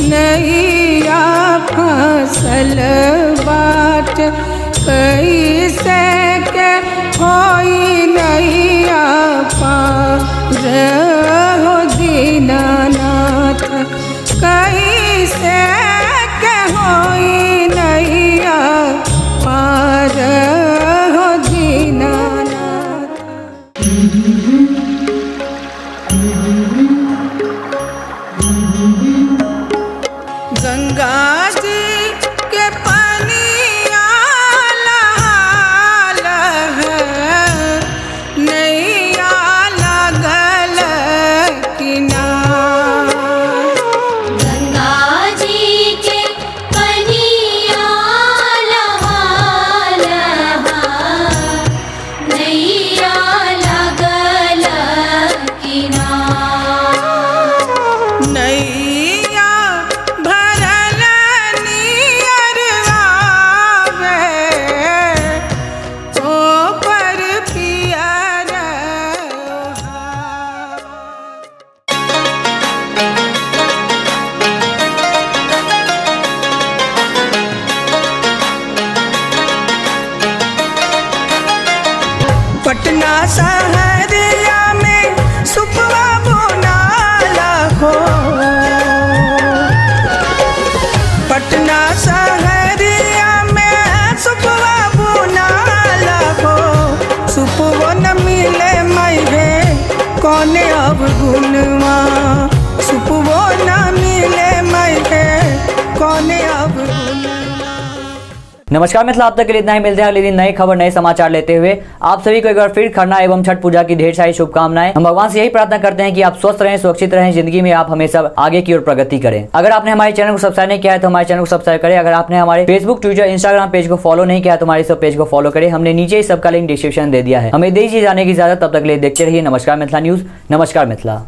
नैया फसल बाट कैसे के होई नैया पार हो दीनानाथ, कैसे के होई नैया पार हो दीनानाथ। गंगा जी के पानिया लहाल है, नैया लगल किनार। गंगा जी के पानिया लहाल है, नैया लगल किनार। नैया पटना शहरिया में सुपवा बोनाला हो, पटना शहरिया में सुपवा बोनाला हो। सुपवो न मिले मैरे कौने अब गुनवा, सुपवो न मिले मैरे कौने अब गुनवा। नमस्कार मिथिला, आप तक के लिए इतना ही। मिलते हैं अगले दिन नई खबर, नए समाचार लेते हुए। आप सभी को एक बार फिर खरना एवं छठ पूजा की ढेर सारी शुभकामनाएं। हम भगवान से यही प्रार्थना करते हैं कि आप स्वस्थ रहें, सुरक्षित रहें, जिंदगी में आप हमेशा आगे की ओर प्रगति करें। अगर आपने हमारे चैनल को सब्सक्राइब नहीं किया है तो हमारे चैनल को सब्सक्राइब करें। अगर आपने हमारे फेसबुक, ट्विटर, इंस्टाग्राम पेज को फॉलो नहीं किया है तो हमारे सब पेज को फॉलो करें। हमने नीचे इस सबका लिंक डिस्क्रिप्शन दे दिया है। हमें दीजिए जाने की इजाजत। तब तक के लिए देखते रहिए नमस्कार मिथिला न्यूज। नमस्कार मिथिला।